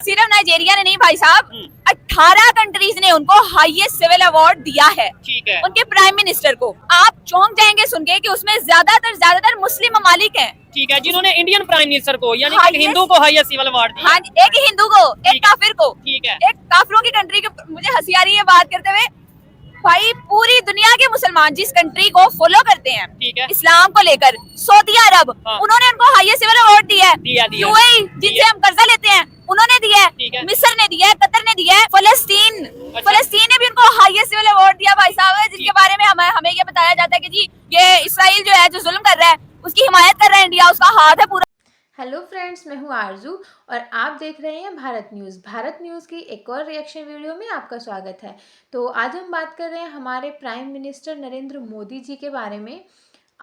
सिर्फ नाइजीरिया ने नहीं भाई साहब, 18 कंट्रीज ने उनको हाईएस्ट सिविल अवार्ड दिया है। ठीक है, उनके प्राइम मिनिस्टर को। आप चौंक जाएंगे सुन के कि उसमें ज्यादातर मुस्लिम ममालिक हैं। ठीक है, जिन्होंने इंडियन प्राइम मिनिस्टर को यानी कि एक हिंदू को हाईएस्ट सिविल अवार्ड दिया। हाँ, एक हिंदू को, एक काफिर को। ठीक है, एक काफिरों की कंट्री के, मुझे हंसी आ रही है बात करते हुए। भाई पूरी दुनिया के मुसलमान जिस कंट्री को फॉलो करते हैं, ठीक है, इस्लाम को लेकर, सऊदी अरब, हाँ, उन्होंने उनको हाईएस्ट सिविल अवार्ड दिया है। यूएई जिनसे हम कर्जा लेते हैं, उन्होंने दिया है। मिस्र ने दिया है, कतर ने दिया है, फलस्तीन ने भी उनको हाईएस्ट सिविल अवार्ड दिया भाई साहब, जिनके बारे में हमें ये बताया जाता है कि जी ये इसराइल जो है, जो जुल्म कर रहा है, उसकी हिमायत कर रहा है इंडिया, उसका हाथ है पूरा। हेलो फ्रेंड्स, मैं हूं आरजू और आप देख रहे हैं भारत न्यूज़ की एक और रिएक्शन वीडियो में आपका स्वागत है। तो आज हम बात कर रहे हैं हमारे प्राइम मिनिस्टर नरेंद्र मोदी जी के बारे में।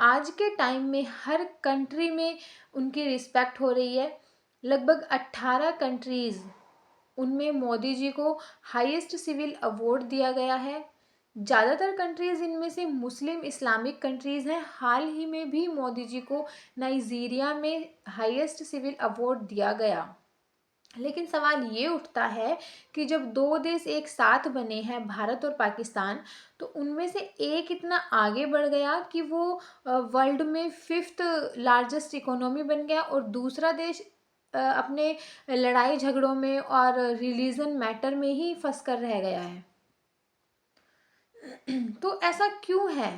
आज के टाइम में हर कंट्री में उनकी रिस्पेक्ट हो रही है। लगभग 18 कंट्रीज़, उनमें मोदी जी को हाईएस्ट सिविल अवार्ड दिया गया है। ज़्यादातर कंट्रीज़ इनमें से मुस्लिम इस्लामिक कंट्रीज़ हैं। हाल ही में भी मोदी जी को नाइजीरिया में हाईएस्ट सिविल अवार्ड दिया गया। लेकिन सवाल ये उठता है कि जब दो देश एक साथ बने हैं, भारत और पाकिस्तान, तो उनमें से एक इतना आगे बढ़ गया कि वो वर्ल्ड में 5th लार्जेस्ट इकोनॉमी बन गया और दूसरा देश अपने लड़ाई झगड़ों में और रिलीजन मैटर में ही फंस कर रह गया है। तो ऐसा क्यों है?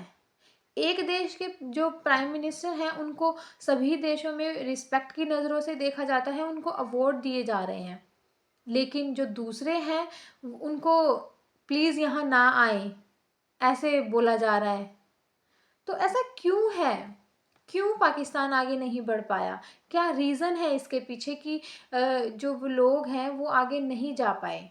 एक देश के जो प्राइम मिनिस्टर हैं उनको सभी देशों में रिस्पेक्ट की नज़रों से देखा जाता है, उनको अवार्ड दिए जा रहे हैं, लेकिन जो दूसरे हैं उनको प्लीज़ यहाँ ना आए ऐसे बोला जा रहा है। तो ऐसा क्यों है? क्यों पाकिस्तान आगे नहीं बढ़ पाया? क्या रीज़न है इसके पीछे कि जो लोग हैं वो आगे नहीं जा पाए?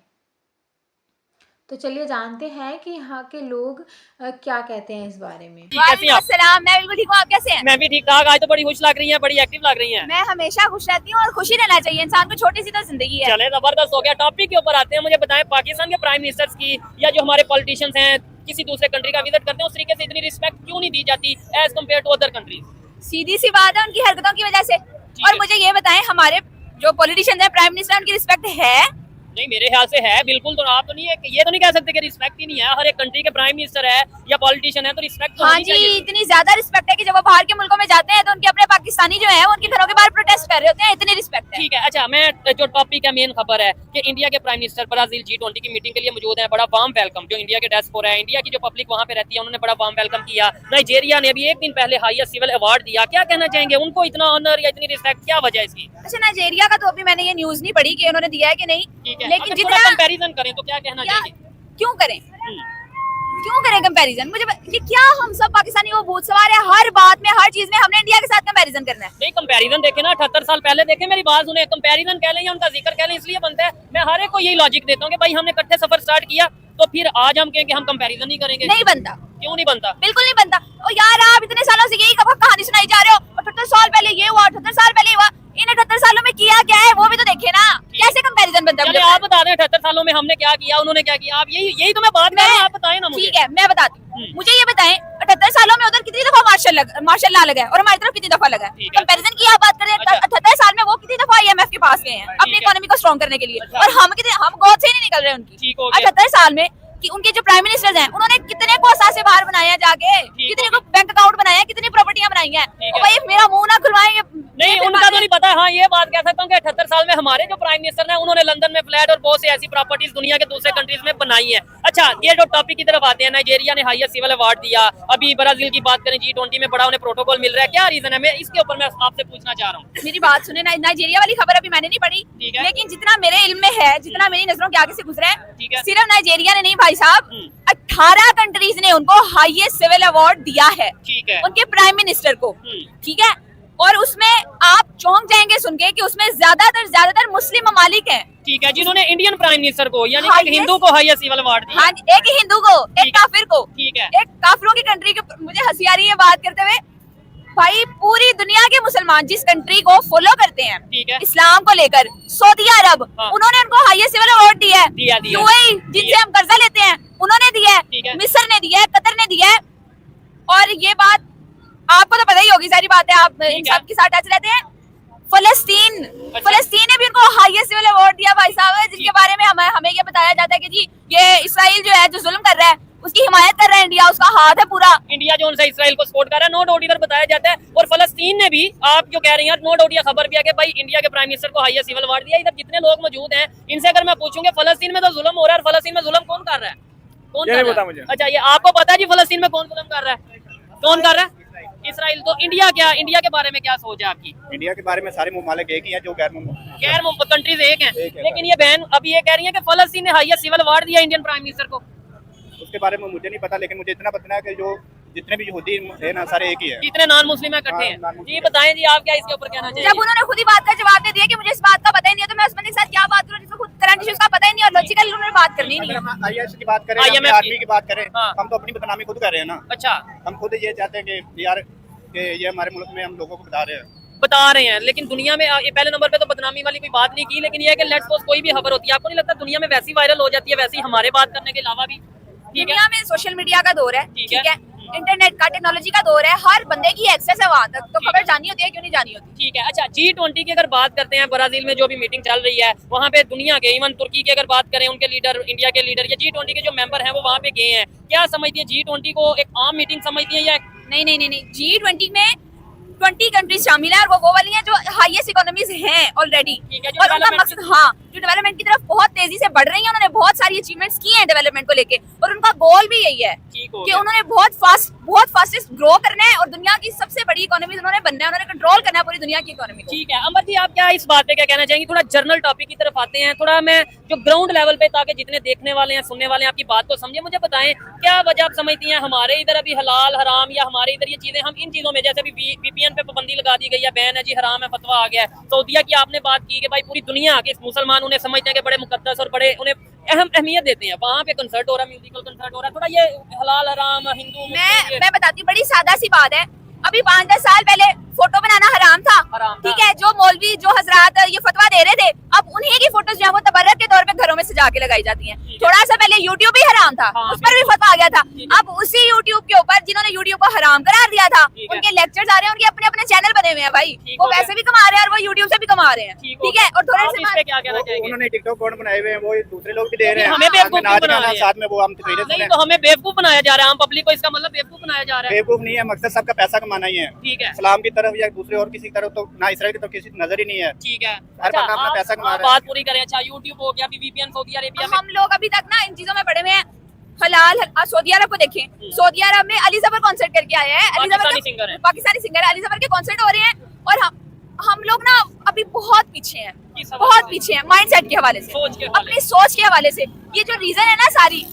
तो चलिए जानते हैं कि यहाँ के लोग क्या कहते हैं इस बारे में। अस्सलाम, मैं बिल्कुल ठीक हूँ, आप कैसे हैं? मैं भी ठीक ठाक। आज तो बड़ी खुश लग रही हैं, बड़ी एक्टिव लग रही हैं। मैं हमेशा खुश रहती हूँ और खुशी रहना चाहिए इंसान को, छोटी सी तो जिंदगी है। चले, जबरदस्त हो गया। टॉपिक के ऊपर आते हैं। मुझे बताएं, पाकिस्तान के प्राइम मिनिस्टर्स की या जो हमारे पॉलिटिशियंस हैं किसी दूसरे कंट्री का विजिट करते हैं, उस तरीके से इतनी रिस्पेक्ट क्यों नहीं दी जाती as compare to other countries? सीधी सी बात है, उनकी हरकतों की वजह से। और मुझे ये बताएं, हमारे जो पॉलिटिशियंस हैं, प्राइम मिनिस्टर, उनकी रिस्पेक्ट है? नहीं, मेरे ख्याल से है बिल्कुल। तो आप तो नहीं है, ये तो नहीं कह सकते कि रिस्पेक्ट ही नहीं है। हर एक कंट्री के प्राइम मिनिस्टर है या पॉलिटिशियन है तो रिस्पेक्ट तो हाँ जी, इतनी ज्यादा रिस्पेक्ट है कि जब वो बाहर के मुल्कों में जाते हैं तो उनके अपने पाकिस्तानी जो है वो उनके घरों के बाहर प्रोटेस्ट कर रहे होते हैं, इतनी रिस्पेक्ट है। ठीक है, अच्छा, मैं जो टॉपिक है, मेन खबर है कि इंडिया के प्राइम मिनिस्टर ब्राजील G20 की मीटिंग के लिए मौजूद है। बड़ा वार्म वेलकम जो इंडिया के डायस्पोरा है, इंडिया की जो पब्लिक वहाँ पे रहती है, उन्होंने बड़ा वार्म वेलकम किया। नाइजीरिया ने भी एक दिन पहले हाईएस्ट सिविल अवार्ड दिया। क्या कहना चाहेंगे, उनको इतना ऑनर या इतनी रिस्पेक्ट, क्या वजह है इसकी? अच्छा, नाइजीरिया का तो अभी मैंने ये न्यूज नहीं पढ़ी कि उन्होंने दिया है कि नहीं, लेकिन जितना कंपैरिजन करें तो क्या कहना चाहिए? क्यों करें कंपैरिजन? मुझे ये क्या, हम सब पाकिस्तानी वो भूत सवार है, हर बात में, हर चीज में हमने इंडिया के साथ कंपैरिजन करना है। नहीं, कंपैरिजन देखे ना, 78 साल पहले देखे, मेरी बात सुने। कंपैरिजन कह लें या उनका जिक्र कह लें, इसलिए बनता है। मैं हर एक को यही लॉजिक देता हूँ कि भाई हमने इकट्ठे सफर स्टार्ट किया, तो फिर आज हम कहें कि हम कंपैरिजन नहीं करेंगे। नहीं बनता। क्यों नहीं बनता? बिल्कुल नहीं बनता। और यार, आप इतने सालों से यही कहानी सुनाई जा रहे हो, 78 साल पहले ये हुआ, 78 साल पहले हुआ। इन 78 सालों में किया क्या है वो भी तो देखे ना, कैसे कंपैरिजन बनता है? आप बता दें 78 सालों में हमने क्या किया, उन्होंने क्या किया। आप यही तो मैं बात कर रहा हूं, आप बताएं ना मुझे। ठीक है, मैं बताती हूँ। मुझे ये बताएं, 78 सालों में उधर कितनी दफा मार्शल लॉ लगा है और हमारी तरफ कितनी दफा लगा है? कंपैरिजन की आप बात करें, 78 साल में वो कितनी दफा IMF के पास गए हैं अपनी इकोनॉमी को स्ट्रॉन्ग करने के लिए, और हम गोद से ही नहीं निकल रहे उनकी। 78 साल में कि उनके जो प्राइम मिनिस्टर्स हैं, उन्होंने कितने को असासे बाहर बनाया जाके, कितने को बैंक अकाउंट बनाया, कितनी प्रॉपर्टियां बनाई हैं। तो भाई मेरा मुंह ना खुलवाएंगे। नहीं, उनका तो नहीं पता। हाँ, ये बात कह सकता हूँ कि 78 साल में हमारे जो प्राइम मिनिस्टर हैं, उन्होंने लंदन में फ्लैट और बहुत सी ऐसी प्रॉपर्टीज दुनिया के दूसरे कंट्रीज में बनाई है। अच्छा, ये जो टॉपिक की तरफ आते हैं, नाइजीरिया ने हाईएस्ट सिविल अवार्ड दिया। अभी ब्राजील की बात करें, G20 में बड़ा उन्हें प्रोटोकॉल मिल रहा है। क्या रीजन है? मैं इसके ऊपर मैं आपसे पूछना चाह रहा हूँ। मेरी बात सुने, नाइजीरिया वाली खबर अभी मैंने नहीं पढ़ी, लेकिन जितना मेरे इल्म में है, जितना मेरी नजरों के आगे से गुजरा है, सिर्फ नाइजीरिया ने नहीं भाई साहब, 18 कंट्रीज ने उनको हाईएस्ट सिविल अवार्ड दिया है। ठीक है, उनके प्राइम मिनिस्टर को। ठीक है, और उसमें आप चौंक जाएंगे सुन के कि उसमें ज्यादातर मुस्लिम ममालिक हैं। ठीक है, जिन्होंने इंडियन प्राइम मिनिस्टर को यानी एक हिंदू को हाईएस्ट सिविल अवार्ड दिया। हाँ, एक हिंदू को, एक काफिर को। ठीक है, एक काफिरों की कंट्री के, मुझे हंसी आ रही है बात करते हुए। भाई पूरी दुनिया के मुसलमान जिस कंट्री को फॉलो करते हैं, इस्लाम को लेकर, सऊदी अरब, उन्होंने उनको हाईएस्ट सिविल अवार्ड दिया है। यूएई जिनसे हम कर्जा लेते हैं, उन्होंने दिया है। मिस्र ने दिया है, कतर ने दिया है। और ये बात आपको तो पता ही होगी, सारी बात है, आप इन सब के साथ टच रहते हैं। फलस्तीन फलस्तीन ने भी उनको हाईएस्ट सिविल अवार्ड दिया भाई साहब, जिनके बारे में हमें ये बताया जाता है कि जी ये इसराइल जो है जो जुल्म कर रहा है उसकी हिमायत कर रहा है इंडिया, उसका हाथ है पूरा। इंडिया जो उनसे इसराइल को सपोर्ट कर रहा है, नो डाउट इधर बताया जाता है। और फलस्तीन ने भी, आप जो कह रही हैं, नो डाउट ये खबर भी है कि भाई इंडिया के प्राइम मिनिस्टर को हाईएस्ट सिविल अवार्ड दिया। इधर जितने लोग मौजूद हैं इनसे अगर मैं पूछूंगा फलस्तीन में तो जुल्म हो रहा है, और फलस्तीन में जुल्म कौन कर रहा है? कौन कर रहा है? मुझे अच्छा, ये आपको पता है जी फलस्तीन में कौन जुल्म कर रहा है? कौन कर रहा है? इसराइल। तो इंडिया इंडिया के बारे में क्या सोच है आपकी? इंडिया के बारे में सारे मुमालिक एक ही है जो गैर कंट्रीज एक हैं, लेकिन ये बहन अभी ये कह रही है कि फलस्तीन ने हाईएस्ट सिविल अवार्ड दिया इंडियन प्राइम मिनिस्टर को। उसके बारे में मुझे नहीं पता, लेकिन मुझे इतना पता है कि जो जितने भी यहूदी है ना सारे एक ही है, जितने नॉन मुस्लिम इकट्ठे हैं। जी बताएं जी, आप क्या इसके ऊपर कहना चाहिए? जब उन्होंने खुद ही बात का जवाब दे दिया कि मुझे इस बात का पता ही नहीं है, तो मैं उस बंदे के साथ क्या बात करूं जिसको खुद करंट इश्यूज का पता ही नहीं और लॉजिकल उन्होंने बात करनी नहीं है। हम IMF की बात करें, IMF आर्मी की बात करें, हाँ। हम तो अपनी बदनामी खुद कर रहे हैं ना। अच्छा, हम खुद ये चाहते हैं कि यार कि ये हमारे मुल्क में हम लोगों को बता रहे हैं, लेकिन दुनिया में ये पहले नंबर पे तो बदनामी वाली कोई बात नहीं की, लेकिन ये है कि लेट्स सपोज कोई भी खबर होती है, आपको नहीं लगता दुनिया में वैसी वायरल हो जाती है, वैसी हमारे बात करने के अलावा भी? ठीक है, दुनिया में सोशल मीडिया का दौर है, ठीक ठीक है, इंटरनेट का, टेक्नोलॉजी का दौर है, हर बंदे की एक्सेस है वहाँ तक, तो खबर जानी होती है, क्यों नहीं जानी होती? ठीक है। अच्छा, G20 की अगर बात करते हैं, ब्राजील में जो भी मीटिंग चल रही है वहाँ पे दुनिया के, इवन तुर्की की अगर बात करें, उनके लीडर, इंडिया के लीडर या G20 के जो मेंबर हैं वो वहाँ पे गए हैं, क्या समझती है G20 को एक आम मीटिंग समझती है या? नहीं, G20 में 20 कंट्रीज शामिल है, और वो वाली हैं जो हाईएस्ट इकोनॉमीज हैं ऑलरेडी, और उनका मकसद, हाँ, जो डेवलपमेंट की तरफ बहुत तेजी से बढ़ रही है, उन्होंने बहुत सारी अचीवमेंट्स की हैं डेवलपमेंट को लेके, और उनका गोल भी यही है कि उन्होंने बहुत फास्टेस्ट ग्रो करना है और दुनिया की सबसे बड़ी इकोनॉमी उन्होंने बनना है, उन्होंने कंट्रोल करना है पूरी दुनिया की इकोनॉमी को। ठीक है, अमर जी आप क्या इस बात पे क्या कहना चाहेंगे? थोड़ा जर्नल टॉपिक की तरफ आते हैं, थोड़ा मैं जो ग्राउंड लेवल पे, ताकि जितने देखने वाले हैं, सुनने वाले हैं, आपकी बात को समझे। मुझे बताएं क्या वजह आप समझती हैं हमारे इधर अभी हलाल हराम, या हमारे इधर ये चीजें, हम इन चीजों में, जैसे अभी VPN पे पाबंदी लगा दी गई है, बैन है जी, हराम है, फतवा आ गया है। सऊदीया की आपने बात की कि भाई पूरी दुनिया के मुसलमान उन्हें समझते हैं कि बड़े मुकद्दस और बड़े उन्हें अहमियत देते हैं, वहाँ पे कंसर्ट हो रहा है, म्यूजिकल कंसर्ट हो रहा है, थोड़ा ये हलाल हराम हिंदू मैं बताती हूँ, बड़ी सादा सी बात है। अभी 5-10 साल पहले फोटो बनाना हराम था, ठीक है, जो मौलवी, जो हजरात ये फतवा दे रहे थे, अब उन्हीं की फोटोज जो है वो तबर्रक के तौर पे घरों में सजा के लगाई जाती हैं। थोड़ा सा पहले यूट्यूब भी हराम था, उस पर भी फतवा आ गया था। अब उसी यूट्यूब के ऊपर जिन्होंने यूट्यूब को हराम करार दिया था, उनके लेक्चर्स आ रहे हैं, उनके अपने अपने चैनल बने हुए हैं भाई, वो वैसे भी कमा रहे हैं और वो यूट्यूब से भी कमा रहे हैं, ठीक है। और थोड़े से क्या कहना चाहेंगे? उन्होंने टिकटॉक अकाउंट बनाए हुए हैं, वो दूसरे लोग भी दे रहे हैं, हमें बेवकूफ बना रहे हैं, साथ में वो हम नहीं तो हमें बेवकूफ बनाया जा रहा है, हम पब्लिक को इसका मतलब बेवकूफ बनाया जा रहा है। बेवकूफ नहीं है, मकसद सबका पैसा कमाना ही है, ठीक है, इस्लाम की तरफ या दूसरे और किसी तरफ तो ना, इसराइल की तरफ किसी नजर ही नहीं है, ठीक है। हर बंदा अपना पैसा कमा रहा है। बात पूरी करें, अच्छा यूट्यूब हो गया, VPN सऊदी अरेबिया में, हम लोग अभी तक ना इन चीजों में पड़े हुए हैं। हलाल सऊदी अरब को देखें, सऊदी अरब में अली जफर कॉन्सर्ट करके आया है, पाकिस्तानी सिंगर है, पाकिस्तानी सिंगर है, अली जफर के कॉन्सर्ट हो रहे हैं, और हम लोग ना अभी बहुत पीछे हैं, बहुत पीछे हैं माइंडसेट के हवाले से, अपनी सोच के हवाले से। ये जो रीजन है ना सारी,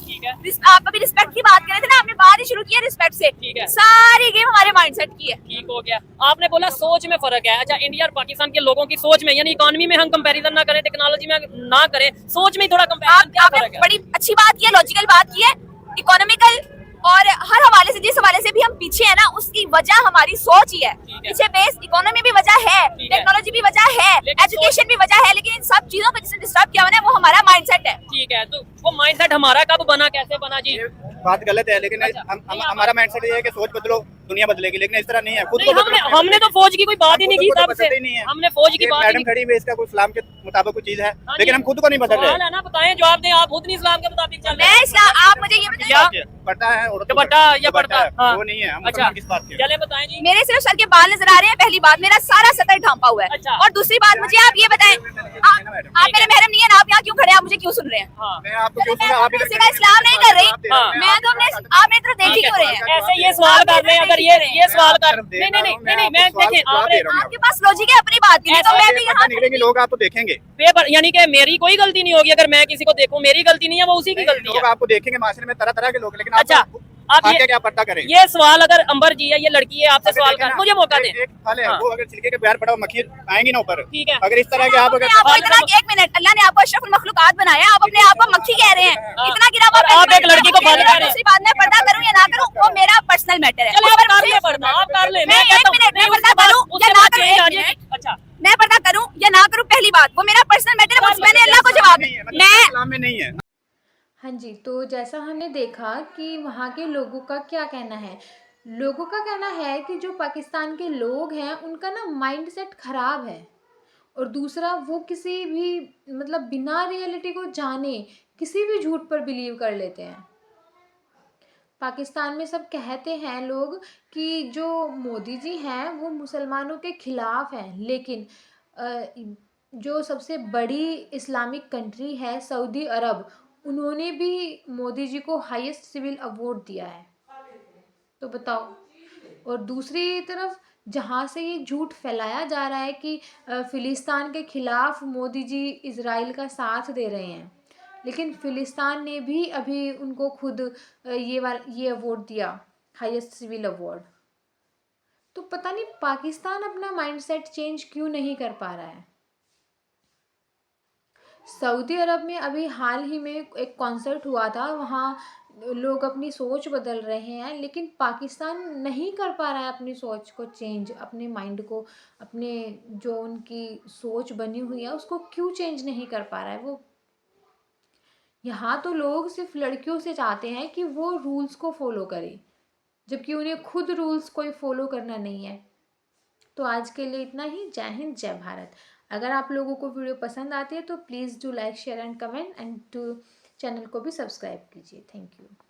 आप अभी रिस्पेक्ट की बात कर रहे थे ना, आपने बात ही शुरू की है रिस्पेक्ट से, सारी गेम हमारे माइंडसेट की है। ठीक हो गया, आपने बोला सोच में फर्क है। अच्छा, इंडिया और पाकिस्तान के लोगों की सोच में, यानी इकोनॉमी में हम कंपैरिजन ना करें, टेक्नोलॉजी में ना करें, सोच में थोड़ा कंपैरिजन, आपने बड़ी अच्छी बात की है, लॉजिकल बात की है, इकोनॉमिकल और हर हवाले से, जिस हवाले से भी हम पीछे है ना, उसकी वजह हमारी सोच ही है। पीछे बेस इकोनॉमी भी वजह है, टेक्नोलॉजी भी वजह है, एजुकेशन भी वजह है, लेकिन इन सब चीजों को जिसने डिस्टर्ब किया है वो हमारा माइंडसेट है। ठीक है, तो वो माइंडसेट हमारा कब बना, कैसे बना जी? बात गलत है, लेकिन हमारा माइंडसेट ये है कि सोच बदलो दुनिया बदलेगी, लेकिन इस तरह नहीं है। खुद हमने तो फौज की कोई बात ही नहीं की, तब से हमने फौज की बात, मैडम खड़ी हुई, इसका कोई इस्लाम के मुताबिक कोई चीज है, लेकिन हम खुद को नहीं बदल रहे। ना बताएं, जवाब दें, आप खुद नहीं इस्लाम के मुताबिक चल रहे हैं। मैं इस्लाम, आप मुझे ये बताइए, पढ़ता है और दुपट्टा या पढ़ता है, वो नहीं है, हम अच्छा किस बात के? चले बताएं जी। मेरे सिर्फ सर के बाल नजर आ रहे हैं, पहली बात, मेरा सारा सतर ढांपा हुआ है। अच्छा। और दूसरी बात, मुझे आप ये बताएं, आप मेरे महरम नहीं है ना, आप यहाँ क्यों खड़े हैं, आप मुझे क्यों सुन रहे हैं? मैं आपको क्यों सुन रहा हूं? आप किसी का इस्लाम नहीं कर रही, मैं तो आप मेरी तरफ देख ही क्यों रहे हैं? ऐसे ये सवाल कर रहे हैं, अगर ये सवाल कर, नहीं, मैं देखें, आपके पास लॉजिक है अपनी बात की, तो मैं भी यहाँ निकलेंगे लोग, आप तो देखेंगे, यानी कि मेरी कोई गलती नहीं होगी, अगर मैं किसी को देखूं, मेरी गलती नहीं है, वो उसी की गलती है। लोग आपको देखेंगे माशरे में, तरह तरह के लोग, लेकिन अच्छा, आप ये क्या पर्दा करें? ये सवाल अगर अंबर जी है, ये लड़की है, आपसे सवाल कर, मुझे मौका दें। एक फल है, वो अगर छिलके के प्यार पड़ा, मक्खी आएंगी ना ऊपर, ठीक है। अगर इस तरह के आप एक मिनट, अल्लाह ने आपको अशरफुल मखलूकात बनाया, आप अपने आप को मक्खी कह रहे हैं, इतना गिरा हुआ, आप एक लड़की को फल कह रहे हैं। दूसरी बात, मैं पर्दा करूं या ना करूं, वो मेरा पर्सनल मैटर है। चलो आप कर ले पर्दा, आप कर ले, मैं एक मिनट, मैं पर्दा करूं या ना करूं, अच्छा मैं पर्दा करूं या ना करूं, पहली बात, वो मेरा पर्सनल मैटर है, मैंने अल्लाह को जवाब मैं इस्लाम में नहीं है। हाँ जी, तो जैसा हमने देखा कि वहाँ के लोगों का क्या कहना है। लोगों का कहना है कि जो पाकिस्तान के लोग हैं उनका ना माइंडसेट ख़राब है। और दूसरा वो किसी भी मतलब बिना रियलिटी को जाने किसी भी झूठ पर बिलीव कर लेते हैं। पाकिस्तान में सब कहते हैं लोग कि जो मोदी जी हैं वो मुसलमानों के खिलाफ हैं, लेकिन जो सबसे बड़ी इस्लामिक कंट्री है सऊदी अरब, उन्होंने भी मोदी जी को हाईएस्ट सिविल अवार्ड दिया है। तो बताओ। और दूसरी तरफ जहाँ से ये झूठ फैलाया जा रहा है कि फिलिस्तीन के खिलाफ मोदी जी इजराइल का साथ दे रहे हैं, लेकिन फिलिस्तीन ने भी अभी उनको खुद ये अवार्ड दिया, हाईएस्ट सिविल अवार्ड। तो पता नहीं पाकिस्तान अपना माइंडसेट चेंज क्यों नहीं कर पा रहा है। सऊदी अरब में अभी हाल ही में एक कॉन्सर्ट हुआ था, वहाँ लोग अपनी सोच बदल रहे हैं, लेकिन पाकिस्तान नहीं कर पा रहा है अपनी सोच को चेंज, अपने माइंड को, अपने जो उनकी सोच बनी हुई है उसको क्यों चेंज नहीं कर पा रहा है वो। यहाँ तो लोग सिर्फ लड़कियों से चाहते हैं कि वो रूल्स को फॉलो करे, जबकि उन्हें खुद रूल्स कोई फॉलो करना नहीं है। तो आज के लिए इतना ही। जय हिंद, जय भारत। अगर आप लोगों को वीडियो पसंद आती है तो please do like, share and comment, and to channel को भी सब्सक्राइब कीजिए। Thank you.